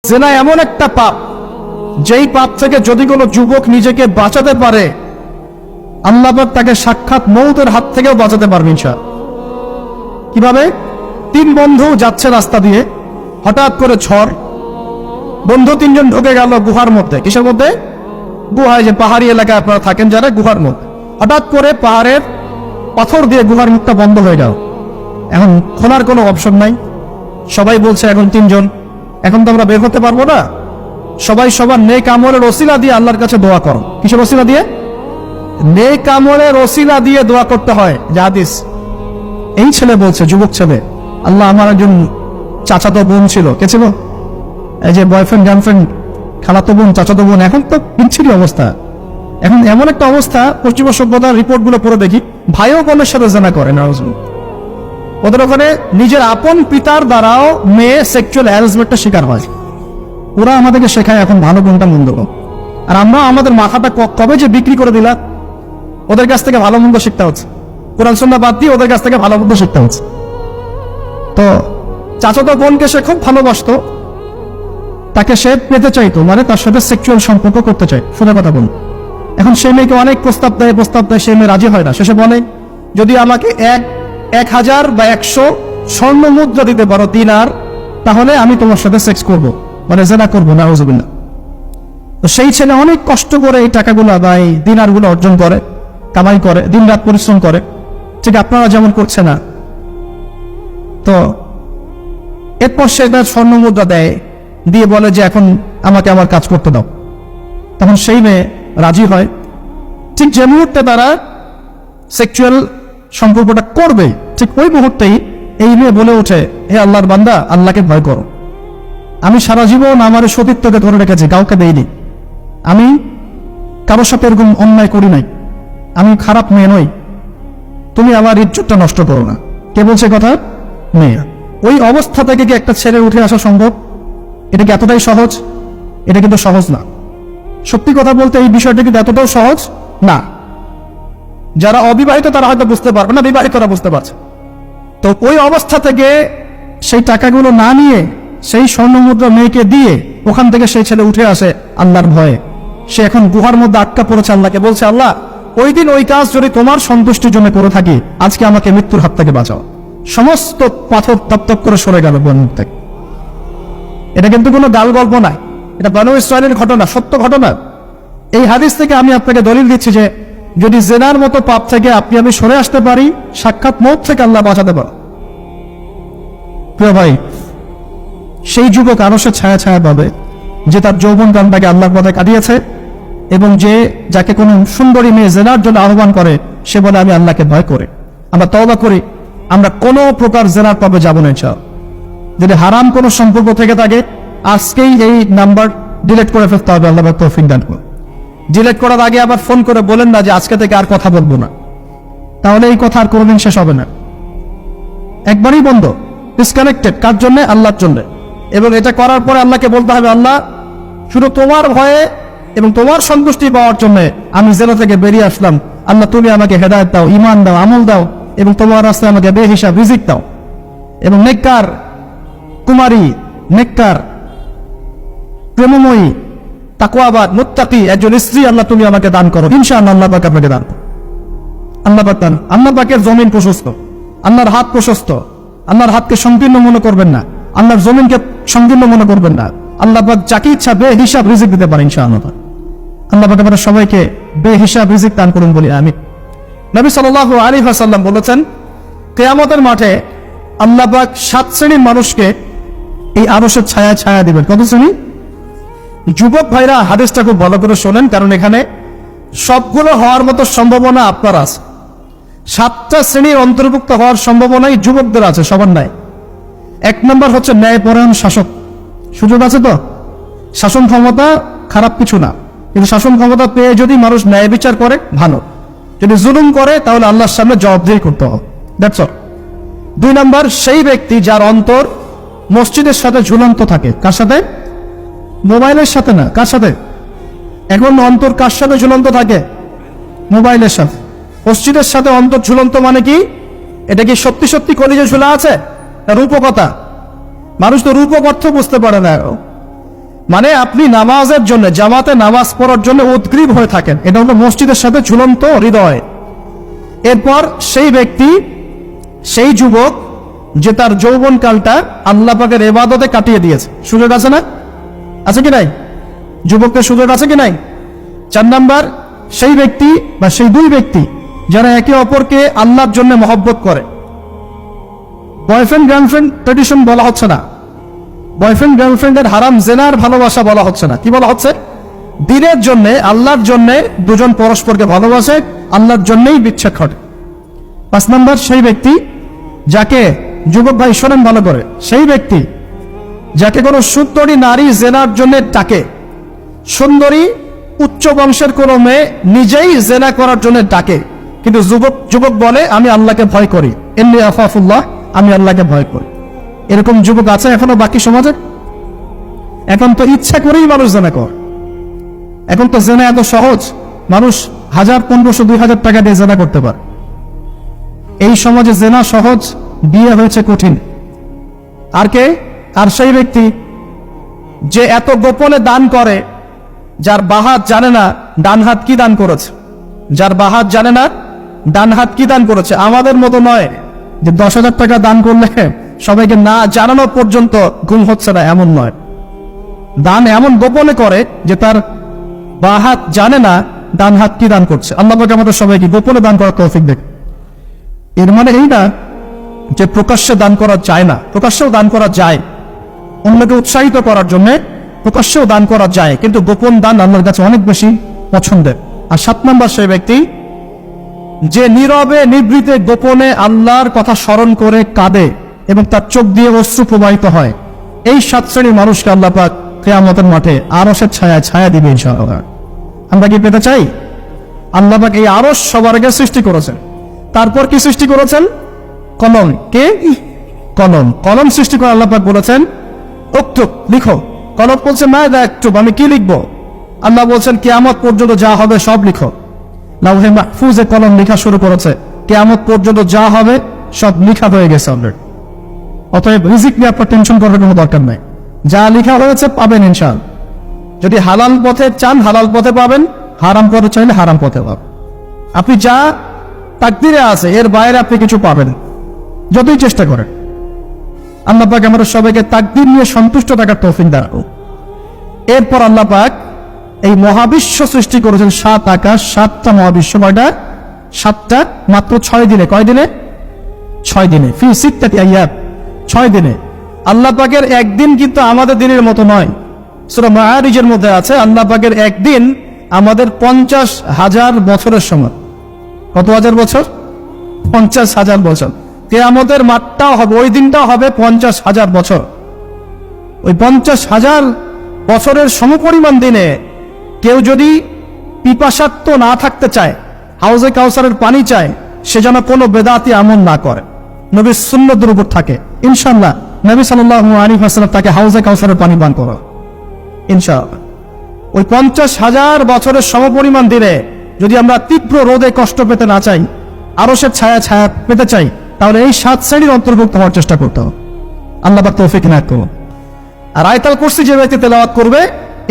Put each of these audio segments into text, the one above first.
জিনা এমন একটা পাপ, যেই পাপ থেকে যদি কোনো যুবক নিজেকে বাঁচাতে পারে, আল্লাহ পাক তাকে সাক্ষাৎ মৌতের হাত থেকেও বাঁচাতে পারবে ইনশাআল্লাহ। কিভাবে? তিন বন্ধু যাচ্ছে রাস্তা দিয়ে, হঠাৎ করে ঝড়, বন্ধু তিনজন ঢুকে গেল গুহার মধ্যে। কিসের মধ্যে? গুহায়, যে পাহাড়ি এলাকায় আপনারা থাকেন যারা, গুহার মধ্যে। হঠাৎ করে পাহাড়ের পাথর দিয়ে গুহার মুখটা বন্ধ হয়ে গেল। এখন খোলার কোনো অপশন নাই। সবাই বলছে এখন তিনজন, এখন তো আমরা বের হতে পারবো না, সবাই সবার নেক আমলের ওসিলা দিয়ে আল্লাহর কাছে দোয়া করো। কিসের ওসিলা দিয়ে? নেক আমলের ওসিলা দিয়ে দোয়া করতে হয়। যে হাদিস, এই ছেলে বলছে, যুবক ছেলে, আল্লাহ, আমার একজন চাচাতো বোন ছিল। কে ছিল? এই যে বয়ফ্রেন্ড গার্লফ্রেন্ড, খালাতো বোন, চাচাতো বোন। এখন তো বিচ্ছিরি অবস্থা। এখন এমন একটা অবস্থা, পশ্চিমা সভ্যতার রিপোর্ট গুলো পড়ে দেখি, ভাইও বোনের সাথে জানা করে না। ওদের ওখানে নিজের আপন পিতার দ্বারাও মেয়ে সেক্সুয়াল হ্যারাসমেন্টের শিকার হয়। ওরা আমাদেরকে শেখায় এখন ভালো কোনটা মন্দ, আর আমরা আমাদের মাথাটা কবে যে বিক্রি করে দিলাম। ওদের কাছ থেকে ভালো মন্দ শিখতে হচ্ছে, কোরআন সুন্নাহ বাদ দিয়ে ওদের কাছ থেকে ভালো মন্দ শিখতে হচ্ছে। তো চাচাতো বোনকে সে খুব ভালোবাসতো, তাকে সে পেতে চাইতো, মানে তার সাথে সেক্সুয়াল সম্পর্ক করতে চাই। সোজা কথা বলুন। এখন সেই মেয়েকে অনেক প্রস্তাব দেয়, সেই মেয়ে রাজি হয় না। শেষে বলে, যদি আমাকে 1000 বা 100 স্বর্ণ মুদ্রা দিতে পারো, দিনার, তাহলে আমি তোমার সাথে সেক্স করব, মানে জেনা করবো। নাউজুবিল্লাহ। তো সেই ছেলে অনেক কষ্ট করে এই টাকাগুলো বা এই দিনারগুলো অর্জন করে, কামাই করে, দিন রাত পরিশ্রম করে, ঠিক আপনারা যেমন করছে না। তো এরপর সে তার স্বর্ণ মুদ্রা দেয়, দিয়ে বলে যে এখন আমাকে আমার কাজ করতে দাও। তখন সেই মেয়ে রাজি হয়। ঠিক যে মুহূর্তে তারা সেক্সুয়াল সম্পর্কটা করবে, ঠিক ওই মুহূর্তেই এই মেয়ে বলে ওঠে, হে আল্লাহর বান্দা, আল্লাহকে ভয় করো। আমি সারা জীবন আমার সতীত্বকে ধরে রেখেছি, কাউকে দেইনি। আমি কারোর সাথে এরকম অন্যায় করি নাই, আমি খারাপ মেয়ে নই। তুমি আমার ইজ্জতটা নষ্ট করো না। কে বলছে কথা? মেয়ে। ওই অবস্থা থেকে কি একটা ছেলে উঠে আসা সম্ভব? এটা কি এতটাই সহজ? এটা কিন্তু সহজ না। সত্যি কথা বলতে এই বিষয়টা কিন্তু এতটাও সহজ না। যারা অবিবাহিত তারা হয়তো বুঝতে পারবে না, বিবাহিতরা বুঝতে পারছে। তো ওই অবস্থা থেকে সেই টাকাগুলো না নিয়ে সেই স্বর্ণ মুদ্রা মেয়েকে দিয়ে ওখান থেকে সেই ছেলে উঠে আসে আল্লাহর ভয়ে। সে এখন গুহার মধ্যে আটকা পড়েছে, আল্লাহকে বলছে, আল্লাহ, ওই দিন ওই কাজ যদি তোমার সন্তুষ্টির জন্য করে থাকি, আজকে আমাকে মৃত্যুর হাত থেকে বাঁচাও। সমস্ত পাথর তপ করে সরে গেল বন মুখ থেকে। এটা কিন্তু কোনো গাল গল্প নাই, এটা বনু ইসরায়েলের ঘটনা, সত্য ঘটনা। এই হাদিস থেকে আমি আপনাকে দলিল দিচ্ছি যে যদি জেনার মতো পাপ থেকে আমি সরে আসতে পারি, সাক্ষাৎ মৌত থেকে আল্লাহ বাঁচাতে পারে। প্রিয় ভাই, সেই যুবক আরশের ছায়া ছায়া পাবে যে তার যৌবন কালটাকে আল্লাহর পথে কাটিয়েছে, এবং যে যাকে কোনো সুন্দরী মেয়ে জেনার জন্য আহ্বান করে, সে বলে আমি আল্লাহকে ভয় করে। আমরা তওবা করি, আমরা কোনো প্রকার জেনার পাবে যাব না। ইনশাআল্লাহ। যদি হারাম কোনো সম্পর্ক থেকে থাকে, আজকেই এই নাম্বার ডিলিট করে ফেলতে হবে। আল্লাহ তৌফিক দান করুন। ডিলিট করার আগে আবার ফোন করে বলেন না যে আজকে থেকে আর কথা বলবো না, তাহলে এই কথা আর কোনোদিন শেষ হবে না। একবারই বন্ধ, ডিসকানেক্টেড। কার জন্য? আল্লাহর জন্য। এবং এটা করার পরে আল্লাহকে বলতে হবে, আল্লাহ, শুধু তোমার ভয়ে এবং তোমার সন্তুষ্টি পাওয়ার জন্য আমি জেলা থেকে বেরিয়ে আসলাম। আল্লাহ, তুমি আমাকে হেদায়েত দাও, ঈমান দাও, আমল দাও, এবং তোমার রাস্তায় আমাকে বেহিসাব রিজিক দাও। এবং নেককার কুমারী, নেককার প্রেমময়ী, তাকওয়াবাদ, মুত্তাকি একজন স্ত্রী আল্লাহ তুমি আমাকে দান করো। ইনশাআল্লাহ আল্লাহ পাক আপনাকে দান করো। আল্লাহ পাক দান। আল্লাহ পাকের জমিন প্রশস্ত, আল্লাহর হাত প্রশস্ত। আল্লাহর হাতকে সংকীর্ণ মনে করবেন না, আল্লাহর জমিনকে সংকীর্ণ মনে করবেন না। আল্লাহ পাক যাকে ইচ্ছা বেহিসাব রিজিক দিতে পারেন ইনশাআল্লাহ। আল্লাহ পাক আমাদের সবাইকে বেহিসাব রিজিক দান করুন বলি আমিন। নবী সাল্লাল্লাহু আলাইহি ওয়াসাল্লাম বলেছেন, কিয়ামতের মাঠে আল্লাহ পাক 7 শ্রেণীর মানুষকে এই আরশের ছায়া ছায়া দিবেন। কত শ্রেণী? যুবক ভাইরা হাদিসটা খুব ভালো করে শোনেন, কারণ এখানে সবগুলো হওয়ার মতো সম্ভাবনা আপনার আছে। 7টা শ্রেণীর অন্তর্ভুক্ত হওয়ার সম্ভাবনাই যুবকদের আছে, সবার নাই। 1 নম্বর হচ্ছে ন্যায়পরায়ণ শাসক। সুযোগ আছে তো? শাসন ক্ষমতা খারাপ কিছু না, কিন্তু শাসন ক্ষমতা পেয়ে যদি মানুষ ন্যায় বিচার করে ভালো, যদি জুলুম করে তাহলে আল্লাহর সামনে জবাবদিহি করতে হবে। That's all. 2 নম্বর সেই ব্যক্তি যার অন্তর মসজিদের সাথে ঝুলন্ত থাকে। কার সাথে? মোবাইলের সাথে না। কার সাথে? এখন অন্তর কার সাথে ঝুলন্ত থাকে? মোবাইলের সাথে। মসজিদের সাথে অন্তর ঝুলন্ত মানে কি? এটা কি সত্যি সত্যি কলিজে ঝুলা আছে? রূপকতা। মানুষ তো রূপক অর্থ বুঝতে পারে না। মানে আপনি নামাজের জন্য, জামাতে নামাজ পড়ার জন্য উদ্গ্রীব হয়ে থাকেন, এটা হলো মসজিদের সাথে ঝুলন্ত হৃদয়। এরপর সেই ব্যক্তি, সেই যুবক যে তার যৌবনকালটা আল্লাহ পাকের ইবাদতে কাটিয়ে দিয়েছে, সুযোগ আছে না? আছে কি নাই? যুবকের সুযোগ আছে কি নাই? 4 নাম্বার, সেই ব্যক্তি বা সেই দুই ব্যক্তি যারা একে অপরকে আল্লাহর জন্য মহব্বত করে। বয়ফ্রেন্ড গার্লফ্রেন্ড ট্রেডিশন বলা হচ্ছে না, বয়ফ্রেন্ড গার্লফ্রেন্ডের হারাম জেনার ভালোবাসা বলা হচ্ছে না। কি বলা হচ্ছে? দিনের জন্য, আল্লাহর জন্য দুজন পরস্পরকে ভালোবাসে, আল্লাহর জন্যই বিচ্ছেদ ঘটে। 5 নাম্বার, সেই ব্যক্তি যাকে, যুবক ভাই শোনেন ভালো করে, সেই ব্যক্তি যাকে কোনো সুন্দরী নারী জেনার জন্য ডাকে, সুন্দরী উচ্চ বংশের কোনো মেয়ে নিজেই জেনা করার জন্য ডাকে, কিন্তু যুবক বলে আমি আল্লাহকে ভয় করি, ইন্নী আখাফুল্লাহ, আমি আল্লাহকে ভয় করি। এরকম যুবক আছে এখনো বাকি সমাজে? এখন তো ইচ্ছা করেই মানুষ জেনা করে। এখন তো জেনা এত সহজ, মানুষ 1000, 1500, 2000 টাকা দিয়ে জেনা করতে পারে। এই সমাজে জেনা সহজ, বিয়ে হয়েছে কঠিন। আর কে? আর সেই ব্যক্তি যে এত গোপনে দান করে, যার বাঁ হাত জানে না ডান হাত কি দান করেছে, যার বাঁ হাত জানে না ডান হাত কি দান করেছে। আমাদের মতো নয় যে 10,000 টাকা দান করলে সবাইকে না জানানো পর্যন্ত ঘুম হচ্ছে না, এমন নয়। দান এমন গোপনে করে যে তার বাঁ হাত জানে না ডান হাত কি দান করছে। আল্লাহ পাক আমাদের সবাইকে গোপনে দান করার তৌফিক দেন। এর মানে এই না যে প্রকাশ্যে দান করা যায় না, প্রকাশ্যেও দান করা যায়, অন্যকে উৎসাহিত করার জন্য প্রকাশ্যেও দান করা যায়, কিন্তু গোপন দান আল্লাহর কাছে অনেক বেশি পছন্দের। আর 7 নাম্বার, সেই ব্যক্তি যে নীরবে নিভৃতে গোপনে আল্লাহর কথা স্মরণ করে কাঁদে এবং তার চোখ দিয়ে অশ্রু প্রবাহিত হয়। এই 7 শ্রেণীর মানুষকে আল্লাহ পাক কিয়ামতের মাঠে আরশের ছায়া ছায়া দিবে ইনশাআল্লাহ। আমরা কি পেতে চাই? আল্লাহ পাক এই আরশ সবার আগে সৃষ্টি করেছেন, তারপর কি সৃষ্টি করেছেন? কলম। কে? কলম। কলম সৃষ্টি করে আল্লাহ পাক বলেছেন উক্তুব, লিখো। কলম বলছে না একটু, আমি কি লিখবো? আল্লাহ বলছেন কিয়ামত পর্যন্ত যা হবে সব লিখো। লাউহে মাহফুজে কলম লেখা শুরু করেছে, কিয়ামত পর্যন্ত যা হবে সব লিখা হয়ে গেছে অলরেডি। অতএব রিজিক নিয়ে আপনার টেনশন করার কোনো দরকার নাই, যা লিখা হয়েছে পাবেন ইনশাআল্লাহ। যদি হালাল পথে চান হালাল পথে পাবেন, হারাম পথে চাইলে হারাম পথে পাবেন। আপনি যা তাকদিরে আছে এর বাইরে আপনি কিছু পাবেন, যতই চেষ্টা করেন। আল্লাহ পাক আমাদের সবাইকে তাকদির নিয়ে সন্তুষ্ট থাকার তৌফিক দান করুন। এরপর আল্লাহ পাক এই মহাবিশ্ব সৃষ্টি করেছেন, 7 আকাশ, 7টা মহাবিশ্ব। কয়টা? 7টা, মাত্র 6 দিনে। কয় দিনে? 6 দিনে। ফি সিত্তাতি আইয়াম, 6 দিনে। আল্লাহ পাকের একদিন কিন্তু আমাদের দিনের মতো নয়। সূরা মাআরিজের মধ্যে আছে আল্লাহ পাকের একদিন আমাদের 50,000 বছরের সমান। কত হাজার বছর? 50,000 বছর। কিয়ামতের মাঠটাও হবে, ওই দিনটাও হবে 50,000 বছর। ওই 50,000 বছরের সমপরিমাণ দিনে কেউ যদি পিপাসার্ত না থাকতে চায়, হাউজে কাউসারের পানি চায়, সে যেন কোনো বেদাতি আমল না করে, নবীর সুন্নতের উপর থাকে। ইনশাআল্লাহ নবী সাল্লাল্লাহু আলাইহি ওয়াসাল্লাম তাকে হাউজে কাউসারের পানি পান করা ইনশাআল্লাহ। ওই 50,000 বছরের সমপরিমাণ দিনে যদি আমরা তীব্র রোদে কষ্ট পেতে না চাই, আরশের ছায়া ছায়া পেতে চাই, তাহলে এই 7 শ্রেণীর অন্তর্ভুক্ত হওয়ার চেষ্টা করতে হবে। আল্লাহ পাক তৌফিক নাক করুন। আর আয়াতুল কুরসি যে ব্যক্তি তেলাওয়াত করবে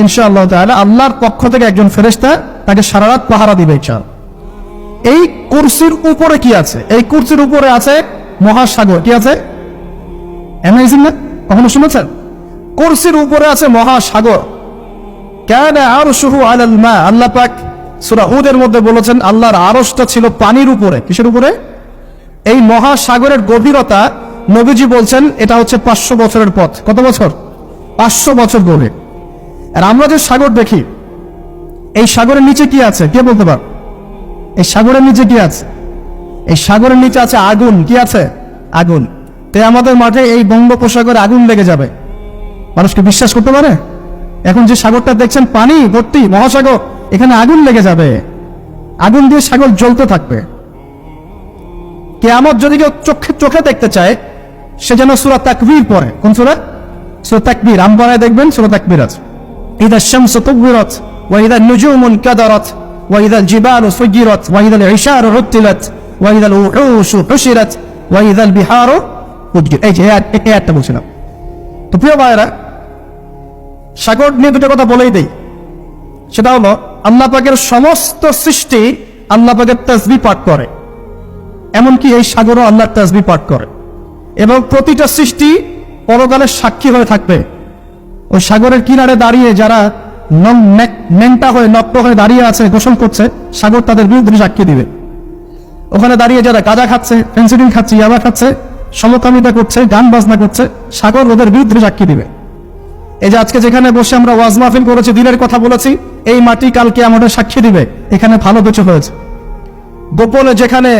ইনশাআল্লাহ তাআলা আল্লাহর পক্ষ থেকে একজন ফেরেশতা তাকে সারা রাত পাহারা দিবে ইনশাআল্লাহ। এই কুরসির উপরে কি আছে? এই কুরসির উপরে আছে মহাসাগর। কি আছে? অ্যামেজিং না? কখনো শুনেছেন? কুরসির উপরে আছে মহাসাগর। কানা আরশুহু আলাল মা। আল্লাহ পাক সূরা হুদের মধ্যে বলেছেন আল্লাহর আরশটা ছিল পানির উপরে। কিসের উপরে? এই মহাসাগরের গভীরতা নবীজি বলছেন এটা হচ্ছে 500 বছরের পথ। কত বছর? 500 বছর গভীর। আর আমরা যে সাগর দেখি, এই সাগরের নিচে কি আছে কে বলতে পার? এই সাগরের নিচে কি আছে? এই সাগরের নিচে আছে আগুন। কি আছে? আগুন। তাই আমাদের মাঠে এই বঙ্গোপসাগরে আগুন লেগে যাবে, মানুষকে বিশ্বাস করতে পারে? এখন যে সাগরটা দেখছেন পানি ভর্তি মহাসাগর, এখানে আগুন লেগে যাবে, আগুন দিয়ে সাগর জ্বলতে থাকবে। কিয়ামত যদি কেউ চোখে দেখতে চায়, সে যেন সূরা তাকবীর পড়ে। কোন সূরা? সূরা তাকবীর। আমপারায় দেখবেন সূরা তাকবীর আছে। ইদা শামসু কুবিরাত ওয়া ইদা নুজুমু কাদারাত ওয়া ইদা জিবালু সুজিরাত ওয়া ইদা ইশারু উতিলাত ওয়া ইদা উহুশু হুশিরাত ওয়া ইদা বিহারু উজজিরাত। এই যে আয়াতটা বলছিলাম। তো প্রিয় ভাইরা, সাগর নিয়ে দুটো কথা বলেই দেই। সেটা হলো, আল্লাহ পাকের সমস্ত সৃষ্টি আল্লাহ পাকের তাসবিহ পাঠ করে, এমনকি এই সাগরও আল্লাহর তাসবিহ পাঠ করে। এবং প্রতিটা সৃষ্টি পরকালে সাক্ষী হয়ে থাকবে। ওই সাগরের কিনারে দাঁড়িয়ে যারা ন্যাংটা হয়ে নগ্ন হয়ে দাঁড়িয়ে আছে, গোসল করছে, সাগর তাদের বিরুদ্ধে সাক্ষী দিবে। ওখানে দাঁড়িয়ে যারা গাঁজা খাচ্ছে, ফেন্সিডিল খাচ্ছে, ইয়াবা খাচ্ছে, সমকামিতা করছে, গান বাজনা করছে, সাগর ওদের বিরুদ্ধে সাক্ষী দিবে। এই যে আজকে যেখানে বসে আমরা ওয়াজ মাহফিল করেছি, দিনের কথা বলেছি, এই মাটি কালকে আমাদের সাক্ষী দিবে এখানে ভালো কিছু হয়েছে। গোপনে যেখানে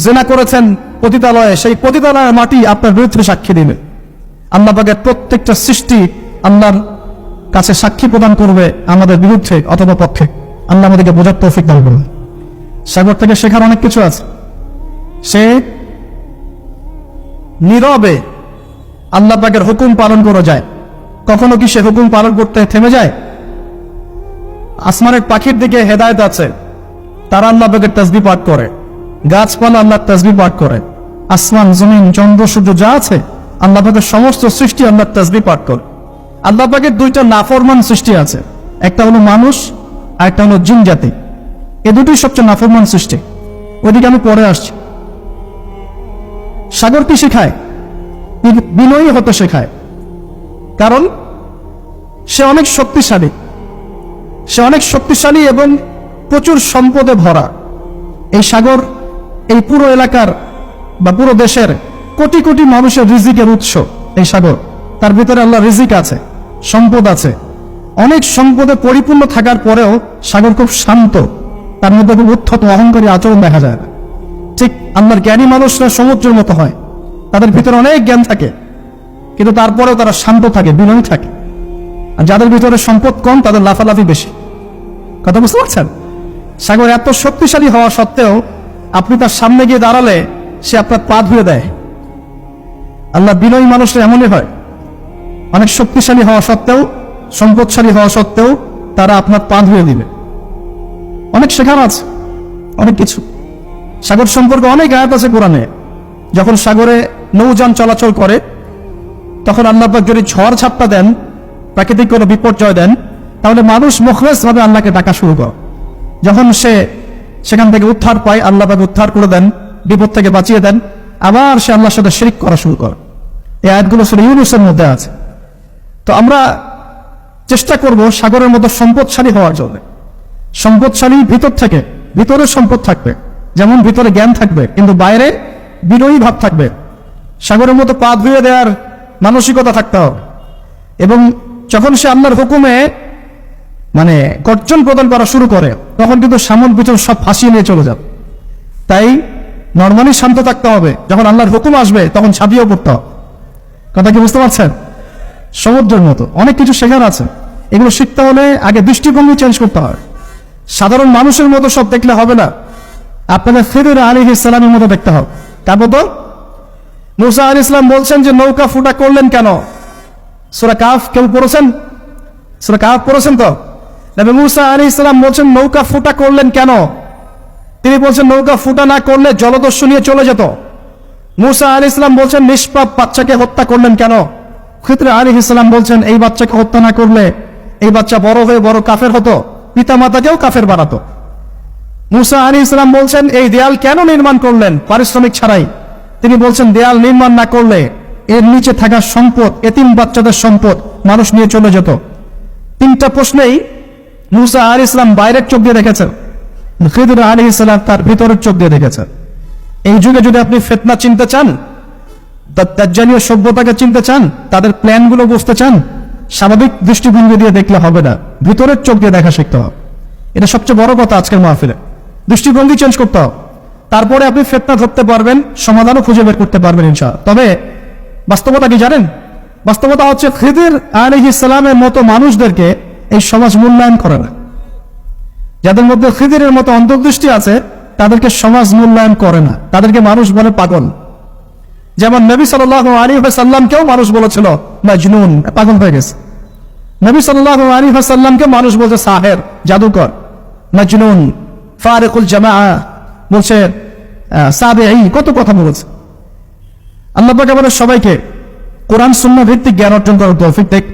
জেনা করেছেন পতিতালয়ে, সেই পতিতালয়ের মাটি আপনার বিরুদ্ধে সাক্ষী দিবে। আল্লাহ পাকের প্রত্যেকটা সৃষ্টি আল্লাহর কাছে সাক্ষী প্রদান করবে আমাদের বিরুদ্ধে অথবা পক্ষে। আল্লাহ আমাদেরকে বোঝার তৌফিক দান করবে। সাগর থেকে শেখার অনেক কিছু আছে। সে নীরবে আল্লাহ পাকের হুকুম পালন করে যায়। কখনো কি সে হুকুম পালন করতে থেমে যায়? আসমানের পাখির দিকে হেদায়েত আছে, তারা আল্লাহ পাকের তাসবিহ পাঠ করে। গাছপালা আল্লাহর তাসবিহ পাঠ করে। আসমান, জমিন, চন্দ্র, সূর্য যা আছে, আল্লাহ পাকের সমস্ত সৃষ্টি আল্লাহর তাসবিহ পাঠ করে। আল্লাহ পাকের দুইটা নাফরমান সৃষ্টি আছে, একটা হলো মানুষ আর একটা হলো জিন জাতি। এই দুটোই সবচেয়ে নাফরমান সৃষ্টি। ওইদিকে আমি পরে আসছি। সাগর কি শেখায়? বিনয়ী হতে শেখায়। কারণ সে অনেক শক্তিশালী, সে অনেক শক্তিশালী এবং প্রচুর সম্পদে ভরা। এই সাগর এই পুরো এলাকার বা পুরো দেশের কোটি কোটি মানুষের রিজিকের উৎস। এই সাগর, তার ভিতরে আল্লাহ রিজিক আছে, সম্পদ আছে। অনেক সম্পদে পরিপূর্ণ থাকার পরেও সাগর খুব শান্ত, তার মধ্যে খুব উদ্ধত অহংকারী আচরণ দেখা যায় না। ঠিক আল্লাহর জ্ঞানী মানুষরা সমুদ্রের মতো হয়, তাদের ভিতরে অনেক জ্ঞান থাকে, কিন্তু তারপরেও তারা শান্ত থাকে, বিনয়ী থাকে। আর যাদের ভিতরে সম্পদ কম, তাদের লাফালাফি বেশি। কথা বুঝতে পারছেন? সাগর এত শক্তিশালী হওয়া সত্ত্বেও আপনি তার সামনে গিয়ে দাঁড়ালে সে আপনার পা ধুয়ে দেয়। আল্লাহ বিনয়ী মানুষরা এমনই হয়, অনেক শক্তিশালী হওয়া সত্ত্বেও, সম্পদশালী হওয়া সত্ত্বেও তারা আপনার পা ধুয়ে দিবে। অনেক শেখার আছে, অনেক কিছু। সাগর সম্পর্কে অনেক আয়াত আছে কোরআনে। যখন সাগরে নৌযান চলাচল করে, তখন আল্লাহ পাক যদি ঝড় ঝাপটা দেন, প্রাকৃতিক কোনো বিপর্যয় দেন, তাহলে মানুষ মুখলেস ভাবে আল্লাহকে ডাকা শুরু করে। যখন সে সেখান থেকে উদ্ধার পায়, আল্লাহ পাক উদ্ধার করে দেন, বিপদ থেকে বাঁচিয়ে দেন, আবার সে আল্লাহর সাথে শিরক করা শুরু করে। এই আয়াতগুলো সূরা ইউনূসের মধ্যে আছে। তো আমরা চেষ্টা করব সাগরের মতো সম্পদশালী হওয়ার জন্য। সম্পদশালী ভিতর থেকে, ভিতরে সম্পদ থাকবে, যেমন ভিতরে জ্ঞান থাকবে, কিন্তু বাইরে বিনয়ী ভাব থাকবে। সাগরের মতো পা ধুয়ে দেওয়ার মানসিকতা থাকতে হবে। এবং যখন সে আল্লাহর হুকুমে গর্জন প্রদান করা শুরু করে, তখন কিন্তু সামন পিছন সব ফাঁসিয়ে নিয়ে চলে যাবে। তাই নরমালি শান্ত থাকতে হবে। যখন আল্লাহর হুকুম আসবে, তখন ছাপিয়েও পড়তে হবে। কথা কি বুঝতে পারছেন? সমুদ্রের মতো অনেক কিছু শেখার আছে। এগুলো শিখতে হলে আগে দৃষ্টিভঙ্গি চেঞ্জ করতে হয়। সাধারণ মানুষের মতো সব দেখলে হবে না, আপনাদের খিদির আলাইহিস সালামের মতো দেখতে হবে। তার মতো মুসা আলাইহিস সালাম বলছেন যে নৌকা ফুটা করলেন কেন? সূরা কাহফ কেউ পড়েছেন? সূরা কাহফ পড়েছেন তো? নবী মুসা আলাইহিস সালাম বলছেন নৌকা ফুটা করলেন কেন? তিনি বলছেন নৌকা ফুটা না করলে জলদস্যু নিয়ে চলে যেত। মুসা আলাইহিস সালাম বলছেন নিষ্পাপ বাচ্চাকে হত্যা করলেন কেন? খিদির আলাইহিস সালাম বলছেন এই বাচ্চাকে হত্যা না করলে এই বাচ্চা বড় হয়ে বড় কাফের হতো, পিতামাতাকেও কাফের বানাতো। মুসা আলাইহিস সালাম বলছেন এই দেয়াল কেন নির্মাণ করলেন পারিশ্রমিক ছাড়াই? তিনি বলছেন দেয়াল নির্মাণ না করলে এর নিচে থাকা সম্পদ, এতিম বাচ্চাদের সম্পদ মানুষ নিয়ে চলে যেত। তিনটা প্রশ্নেই মুসা আলাইহিস সালাম বাইরের চোখ দিয়ে দেখেছেন, খিদির আলাইহিস সালাম তার ভিতরের চোখ দিয়ে দেখেছেন। এই যুগে যদি আপনি ফিতনা চিনতে চান, দাজ্জালীয় সভ্যতাকে চিনতে চান, তাদের প্ল্যানগুলো বুঝতে চান, স্বাভাবিক দৃষ্টিভঙ্গি দিয়ে দেখলে হবে না, ভিতরের চোখ দিয়ে দেখা শিখতে হবে। এটা সবচেয়ে বড় কথা আজকের মাহফিলে। দৃষ্টিভঙ্গি চেঞ্জ করতে হবে, তারপরে আপনি ফিতনা ধরতে পারবেন, সমাধানও খুঁজে বের করতে পারবেন ইনশাআল্লাহ। তবে বাস্তবতা কি জানেন? বাস্তবতা হচ্ছে খিদির আলাইহিস সালামের মতো মানুষদেরকে এই সমাজ মূল্যায়ন করে না। যাদের মধ্যে খিদিরের মতো অন্তর্দৃষ্টি আছে, তাদেরকে সমাজ মূল্যায়ন করে না, তাদেরকে মানুষ বলে পাগল। যেমন নবী সাল্লাল্লাহু আলাইহি ওয়াসাল্লামকেও মানুষ বলেছিল মাজনুন, পাগল হয়ে গেছে। নবী সাল্লাল্লাহু আলাইহি ওয়াসাল্লামকে মানুষ বলছে সাহের, জাদুকর, মাজনুন, ফারিকুল জামাআ বলছে, সাবিঈ, কত কথা বলেছে। আল্লাহ পাক আমাদের সবাইকে কোরআন সুন্নাহ ভিত্তিক জ্ঞান অর্জন করার তৌফিক দেন।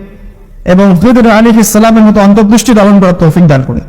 এবং হুজুর আলী ইসলামের মতো অন্তর্দৃষ্টি ধারণ করার তৌফিক দান করে।